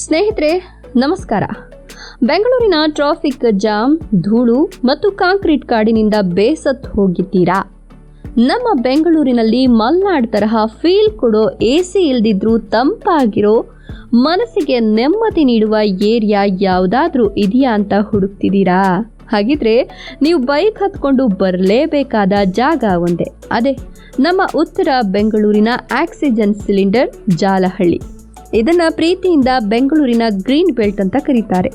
ಸ್ನೇಹಿತರೆ ನಮಸ್ಕಾರ. ಬೆಂಗಳೂರಿನ ಟ್ರಾಫಿಕ್ ಜಾಮ್, ಧೂಳು ಮತ್ತು ಕಾಂಕ್ರೀಟ್ ಕಾಡಿನಿಂದ ಬೇಸತ್ತು ಹೋಗಿದ್ದೀರಾ? ನಮ್ಮ ಬೆಂಗಳೂರಿನಲ್ಲಿ ಮಲ್ನಾಡ್ ತರಹ ಫೀಲ್ ಕೊಡೋ AC ಇಲ್ದಿದ್ರೂ ತಂಪಾಗಿರೋ, ಮನಸ್ಸಿಗೆ ನೆಮ್ಮದಿ ನೀಡುವ ಏರಿಯಾ ಯಾವುದಾದ್ರೂ ಇದೆಯಾ ಅಂತ ಹುಡುಕ್ತಿದ್ದೀರಾ? ಹಾಗಿದ್ರೆ ನೀವು ಬೈಕ್ ಹತ್ಕೊಂಡು ಬರಲೇಬೇಕಾದ ಜಾಗ ಒಂದೇ, ಅದೇ ನಮ್ಮ ಉತ್ತರ ಬೆಂಗಳೂರಿನ ಆಕ್ಸಿಜನ್ ಸಿಲಿಂಡರ್ ಜಾಲಹಳ್ಳಿ. ಇದನ್ನ ಪ್ರೀತಿಯಿಂದ ಬೆಂಗಳೂರಿನ ಗ್ರೀನ್ ಬೆಲ್ಟ್ ಅಂತ ಕರೀತಾರೆ.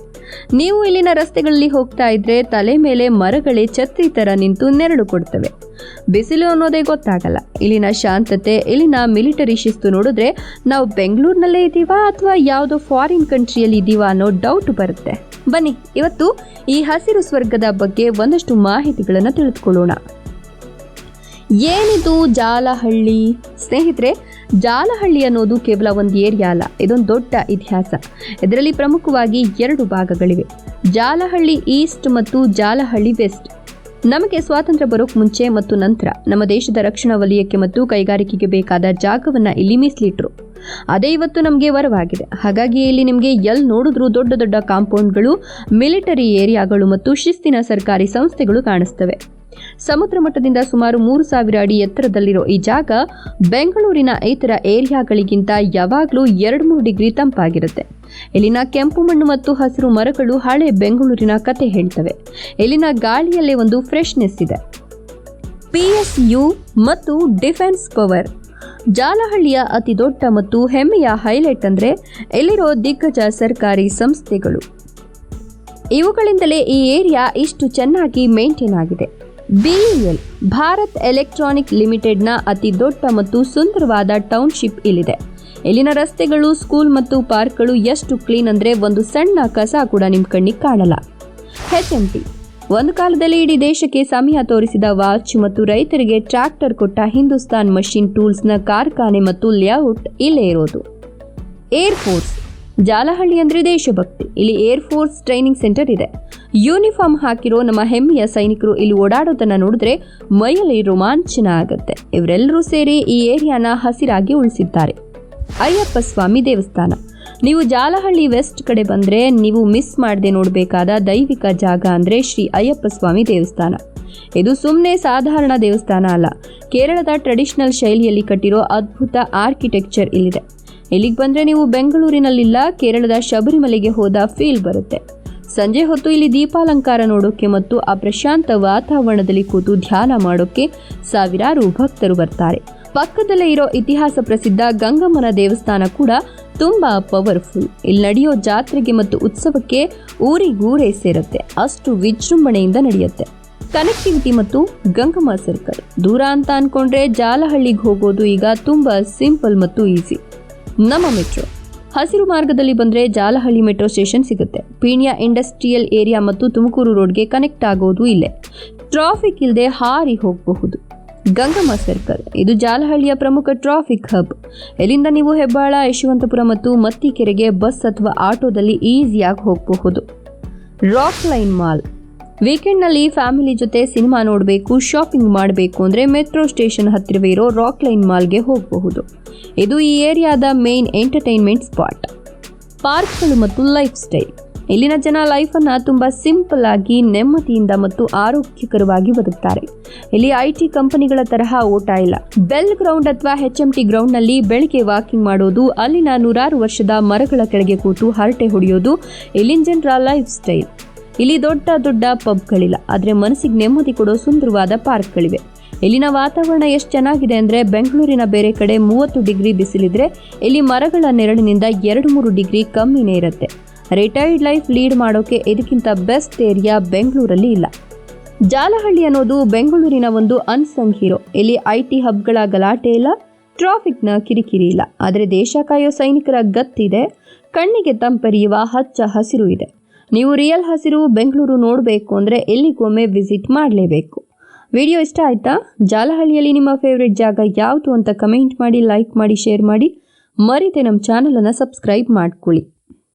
ನೀವು ಇಲ್ಲಿನ ರಸ್ತೆಗಳಲ್ಲಿ ಹೋಗ್ತಾ ಇದ್ರೆ ತಲೆ ಮೇಲೆ ಮರಗಳೇ ಛತ್ರಿ ತರ ನಿಂತು ನೆರಳು ಕೊಡ್ತವೆ. ಬಿಸಿಲು ಅನ್ನೋದೇ ಗೊತ್ತಾಗಲ್ಲ. ಇಲ್ಲಿನ ಶಾಂತತೆ, ಇಲ್ಲಿನ ಮಿಲಿಟರಿ ಶಿಸ್ತು ನೋಡಿದ್ರೆ ನಾವು ಬೆಂಗಳೂರಿನಲ್ಲೇ ಇದ್ದೀವಾ ಅಥವಾ ಯಾವುದೋ ಫಾರಿನ್ ಕಂಟ್ರಿಯಲ್ಲಿ ಇದ್ದೀವಾ ಅನ್ನೋ ಡೌಟ್ ಬರುತ್ತೆ. ಬನ್ನಿ ಇವತ್ತು ಈ ಹಸಿರು ಸ್ವರ್ಗದ ಬಗ್ಗೆ ಒಂದಷ್ಟು ಮಾಹಿತಿಗಳನ್ನು ತಿಳಿದುಕೊಳ್ಳೋಣ. ಏನಿದು ಜಾಲಹಳ್ಳಿ? ಸ್ನೇಹಿತರೆ, ಜಾಲಹಳ್ಳಿ ಅನ್ನೋದು ಕೇವಲ ಒಂದು ಏರಿಯಾ ಅಲ್ಲ, ಇದೊಂದು ದೊಡ್ಡ ಇತಿಹಾಸ. ಇದರಲ್ಲಿ ಪ್ರಮುಖವಾಗಿ 2 ಭಾಗಗಳಿವೆ, ಜಾಲಹಳ್ಳಿ ಈಸ್ಟ್ ಮತ್ತು ಜಾಲಹಳ್ಳಿ ವೆಸ್ಟ್. ನಮಗೆ ಸ್ವಾತಂತ್ರ್ಯ ಬರೋಕ್ ಮುಂಚೆ ಮತ್ತು ನಂತರ ನಮ್ಮ ದೇಶದ ರಕ್ಷಣಾ ವಲಯಕ್ಕೆ ಮತ್ತು ಕೈಗಾರಿಕೆಗೆ ಬೇಕಾದ ಜಾಗವನ್ನ ಇಲ್ಲಿ ಮೀಸಲಿಟ್ರು. ಅದೇ ಇವತ್ತು ನಮಗೆ ವರವಾಗಿದೆ. ಹಾಗಾಗಿ ಇಲ್ಲಿ ನಿಮಗೆ ಎಲ್ಲಿ ನೋಡಿದ್ರೂ ದೊಡ್ಡ ದೊಡ್ಡ ಕಾಂಪೌಂಡ್ಗಳು, ಮಿಲಿಟರಿ ಏರಿಯಾಗಳು ಮತ್ತು ಶಿಸ್ತಿನ ಸರ್ಕಾರಿ ಸಂಸ್ಥೆಗಳು ಕಾಣಿಸ್ತವೆ. ಸಮುದ್ರ ಮಟ್ಟದಿಂದ ಸುಮಾರು 3000 ಅಡಿ ಎತ್ತರದಲ್ಲಿರೋ ಈ ಜಾಗ ಬೆಂಗಳೂರಿನ ಇತರ ಏರಿಯಾಗಳಿಗಿಂತ ಯಾವಾಗಲೂ 2-3 ಡಿಗ್ರಿ ತಂಪಾಗಿರುತ್ತೆ. ಇಲ್ಲಿನ ಕೆಂಪು ಮಣ್ಣು ಮತ್ತು ಹಸಿರು ಮರಗಳು ಹಳೆ ಬೆಂಗಳೂರಿನ ಕತೆ ಹೇಳ್ತವೆ. ಇಲ್ಲಿನ ಗಾಳಿಯಲ್ಲೇ ಒಂದು ಫ್ರೆಶ್ನೆಸ್ ಇದೆ. PSU ಮತ್ತು ಡಿಫೆನ್ಸ್ ಪವರ್. ಜಾಲಹಳ್ಳಿಯ ಅತಿ ದೊಡ್ಡ ಮತ್ತು ಹೆಮ್ಮೆಯ ಹೈಲೈಟ್ ಅಂದ್ರೆ ಇಲ್ಲಿರೋ ದಿಗ್ಗಜ ಸರ್ಕಾರಿ ಸಂಸ್ಥೆಗಳು. ಇವುಗಳಿಂದಲೇ ಈ ಏರಿಯಾ ಇಷ್ಟು ಚೆನ್ನಾಗಿ ಮೇಂಟೈನ್ ಆಗಿದೆ. BEL ಭಾರತ್ ಎಲೆಕ್ಟ್ರಾನಿಕ್ ಲಿಮಿಟೆಡ್ನ ಅತಿ ದೊಡ್ಡ ಮತ್ತು ಸುಂದರವಾದ ಟೌನ್ಶಿಪ್ ಇಲ್ಲಿದೆ. ಇಲ್ಲಿನ ರಸ್ತೆಗಳು, ಸ್ಕೂಲ್ ಮತ್ತು ಪಾರ್ಕ್ಗಳು ಎಷ್ಟು ಕ್ಲೀನ್ ಅಂದ್ರೆ ಒಂದು ಸಣ್ಣ ಕಸ ಕೂಡ ನಿಮ್ಮ ಕಣ್ಣಿಗೆ ಕಾಣಲ್ಲ. HMT ಒಂದು ಕಾಲದಲ್ಲಿ ಇಡೀ ದೇಶಕ್ಕೆ ಸಮಯ ತೋರಿಸಿದ ವಾಚ್ ಮತ್ತು ರೈತರಿಗೆ ಟ್ರ್ಯಾಕ್ಟರ್ ಕೊಟ್ಟ ಹಿಂದೂಸ್ತಾನ್ ಮಷಿನ್ ಟೂಲ್ಸ್ನ ಕಾರ್ಖಾನೆ ಮತ್ತು ಲೇಔಟ್ ಇಲ್ಲೇ ಇರೋದು. Air force. ಜಾಲಹಳ್ಳಿ ಅಂದ್ರೆ ದೇಶಭಕ್ತಿ. ಇಲ್ಲಿ ಏರ್ ಫೋರ್ಸ್ ಟ್ರೈನಿಂಗ್ ಸೆಂಟರ್ ಇದೆ. ಯೂನಿಫಾರ್ಮ್ ಹಾಕಿರೋ ನಮ್ಮ ಹೆಮ್ಮೆಯ ಸೈನಿಕರು ಇಲ್ಲಿ ಓಡಾಡೋದನ್ನ ನೋಡಿದ್ರೆ ಮೈಯಲ್ಲಿ ರೋಮಾಂಚನ ಆಗುತ್ತೆ. ಇವರೆಲ್ಲರೂ ಸೇರಿ ಈ ಏರಿಯಾನ ಹಸಿರಾಗಿ ಉಳಿಸಿದ್ದಾರೆ. ಅಯ್ಯಪ್ಪ ಸ್ವಾಮಿ ದೇವಸ್ಥಾನ. ನೀವು ಜಾಲಹಳ್ಳಿ ವೆಸ್ಟ್ ಕಡೆ ಬಂದ್ರೆ ನೀವು ಮಿಸ್ ಮಾಡದೆ ನೋಡಬೇಕಾದ ದೈವಿಕ ಜಾಗ ಅಂದ್ರೆ ಶ್ರೀ ಅಯ್ಯಪ್ಪ ಸ್ವಾಮಿ ದೇವಸ್ಥಾನ. ಇದು ಸುಮ್ಮನೆ ಸಾಧಾರಣ ದೇವಸ್ಥಾನ ಅಲ್ಲ, ಕೇರಳದ ಟ್ರೆಡಿಷನಲ್ ಶೈಲಿಯಲ್ಲಿ ಕಟ್ಟಿರೋ ಅದ್ಭುತ ಆರ್ಕಿಟೆಕ್ಚರ್ ಇಲ್ಲಿದೆ. ಇಲ್ಲಿಗೆ ಬಂದ್ರೆ ನೀವು ಬೆಂಗಳೂರಿನಲ್ಲಿಲ್ಲ, ಕೇರಳದ ಶಬರಿಮಲೆಗೆ ಹೋದ ಫೀಲ್ ಬರುತ್ತೆ. ಸಂಜೆ ಹೊತ್ತು ಇಲ್ಲಿ ದೀಪಾಲಂಕಾರ ನೋಡೋಕೆ ಮತ್ತು ಆ ಪ್ರಶಾಂತ ವಾತಾವರಣದಲ್ಲಿ ಕೂತು ಧ್ಯಾನ ಮಾಡೋಕೆ ಸಾವಿರಾರು ಭಕ್ತರು ಬರ್ತಾರೆ. ಪಕ್ಕದಲ್ಲೇ ಇರೋ ಇತಿಹಾಸ ಪ್ರಸಿದ್ಧ ಗಂಗಮ್ಮನ ದೇವಸ್ಥಾನ ಕೂಡ ತುಂಬಾ ಪವರ್ಫುಲ್. ಇಲ್ಲಿ ನಡೆಯೋ ಜಾತ್ರೆಗೆ ಮತ್ತು ಉತ್ಸವಕ್ಕೆ ಊರಿಗೂರೇ ಸೇರುತ್ತೆ, ಅಷ್ಟು ವಿಜೃಂಭಣೆಯಿಂದ ನಡೆಯುತ್ತೆ. ಕನೆಕ್ಟಿವಿಟಿ ಮತ್ತು ಗಂಗಮ್ಮ ಸರ್ಕಲ್. ದೂರ ಅಂತ ಅನ್ಕೊಂಡ್ರೆ ಜಾಲಹಳ್ಳಿಗೆ ಹೋಗೋದು ಈಗ ತುಂಬಾ ಸಿಂಪಲ್ ಮತ್ತು ಈಸಿ. ನಮ್ಮ ಮೆಟ್ರೋ. ಹಸಿರು ಮಾರ್ಗದಲ್ಲಿ ಬಂದ್ರೆ ಜಾಲಹಳ್ಳಿ ಮೆಟ್ರೋ ಸ್ಟೇಷನ್ ಸಿಗುತ್ತೆ. ಪೀಣ್ಯ ಇಂಡಸ್ಟ್ರಿಯಲ್ ಏರಿಯಾ ಮತ್ತು ತುಮಕೂರು ರೋಡ್ಗೆ ಕನೆಕ್ಟ್ ಆಗೋದು ಇಲ್ಲೇ. ಟ್ರಾಫಿಕ್ ಇಲ್ಲದೆ ಹಾರಿ ಹೋಗಬಹುದು. ಗಂಗಮ್ಮ ಸರ್ಕಲ್. ಇದು ಜಾಲಹಳ್ಳಿಯ ಪ್ರಮುಖ ಟ್ರಾಫಿಕ್ ಹಬ್. ಇಲ್ಲಿಂದ ನೀವು ಹೆಬ್ಬಾಳ, ಯಶವಂತಪುರ ಮತ್ತು ಮತ್ತಿಕೆರೆಗೆ ಬಸ್ ಅಥವಾ ಆಟೋದಲ್ಲಿ ಈಸಿಯಾಗಿ ಹೋಗಬಹುದು. Rockline Mall. ವೀಕೆಂಡ್ನಲ್ಲಿ ಫ್ಯಾಮಿಲಿ ಜೊತೆ ಸಿನಿಮಾ ನೋಡಬೇಕು, ಶಾಪಿಂಗ್ ಮಾಡಬೇಕು ಅಂದರೆ ಮೆಟ್ರೋ ಸ್ಟೇಷನ್ ಹತ್ತಿರವೇ ಇರೋ ರಾಕ್ ಲೈನ್ ಮಾಲ್ಗೆ ಹೋಗಬಹುದು. ಇದು ಈ ಏರಿಯಾದ ಮೇನ್ ಎಂಟರ್ಟೈನ್ಮೆಂಟ್ ಸ್ಪಾಟ್. ಪಾರ್ಕ್ಗಳು ಮತ್ತು ಲೈಫ್ ಸ್ಟೈಲ್. ಇಲ್ಲಿನ ಜನ ಲೈಫನ್ನು ತುಂಬ ಸಿಂಪಲ್ ಆಗಿ, ನೆಮ್ಮದಿಯಿಂದ ಮತ್ತು ಆರೋಗ್ಯಕರವಾಗಿ ಬದುಕ್ತಾರೆ. ಇಲ್ಲಿ IT ಕಂಪನಿಗಳ ತರಹ ಓಟ ಇಲ್ಲ. ಬೆಲ್ ಗ್ರೌಂಡ್ ಅಥವಾ HMT ಗ್ರೌಂಡ್ನಲ್ಲಿ ಬೆಳಿಗ್ಗೆ ವಾಕಿಂಗ್ ಮಾಡೋದು, ಅಲ್ಲಿನ 100 ವರ್ಷದ ಮರಗಳ ಕೆಳಗೆ ಕೂತು ಹರಟೆ ಹೊಡೆಯೋದು ಇಲ್ಲಿನ ಜನರ ಲೈಫ್ ಸ್ಟೈಲ್. ಇಲ್ಲಿ ದೊಡ್ಡ ದೊಡ್ಡ ಪಬ್ಗಳಿಲ್ಲ, ಆದರೆ ಮನಸ್ಸಿಗೆ ನೆಮ್ಮದಿ ಕೊಡೋ ಸುಂದರವಾದ ಪಾರ್ಕ್ಗಳಿವೆ. ಇಲ್ಲಿನ ವಾತಾವರಣ ಎಷ್ಟು ಚೆನ್ನಾಗಿದೆ ಅಂದರೆ ಬೆಂಗಳೂರಿನ ಬೇರೆ ಕಡೆ 30 ಡಿಗ್ರಿ ಬಿಸಿಲಿದ್ರೆ ಇಲ್ಲಿ ಮರಗಳ ನೆರಳಿನಿಂದ 2-3 ಡಿಗ್ರಿ ಕಮ್ಮಿನೇ ಇರುತ್ತೆ. ರಿಟೈರ್ಡ್ ಲೈಫ್ ಲೀಡ್ ಮಾಡೋಕೆ ಇದಕ್ಕಿಂತ ಬೆಸ್ಟ್ ಏರಿಯಾ ಬೆಂಗಳೂರಲ್ಲಿ ಇಲ್ಲ. ಜಾಲಹಳ್ಳಿ ಅನ್ನೋದು ಬೆಂಗಳೂರಿನ ಒಂದು ಅನ್ಸಂಗ್ ಹೀರೋ. ಇಲ್ಲಿ IT ಹಬ್ಗಳ ಗಲಾಟೆ ಇಲ್ಲ, ಟ್ರಾಫಿಕ್ನ ಕಿರಿಕಿರಿ ಇಲ್ಲ, ಆದರೆ ದೇಶ ಕಾಯೋ ಸೈನಿಕರ ಗತ್ತಿದೆ. ಕಣ್ಣಿಗೆ ತಂಪೆರೆಯುವ ಹಚ್ಚ ಹಸಿರು ಇದೆ. ನೀವು ರಿಯಲ್ ಹಸಿರು ಬೆಂಗಳೂರು ನೋಡಬೇಕು ಅಂದರೆ ಎಲ್ಲಿಗೊಮ್ಮೆ ವಿಸಿಟ್ ಮಾಡಲೇಬೇಕು. ವಿಡಿಯೋ ಇಷ್ಟ ಆಯ್ತಾ? ಜಾಲಹಳ್ಳಿಯಲ್ಲಿ ನಿಮ್ಮ ಫೇವ್ರೆಟ್ ಜಾಗ ಯಾವುದು ಅಂತ ಕಮೆಂಟ್ ಮಾಡಿ, ಲೈಕ್ ಮಾಡಿ, ಶೇರ್ ಮಾಡಿ. ಮರೀದೆ ನಮ್ಮ ಚಾನಲನ್ನು ಸಬ್ಸ್ಕ್ರೈಬ್ ಮಾಡ್ಕೊಳ್ಳಿ.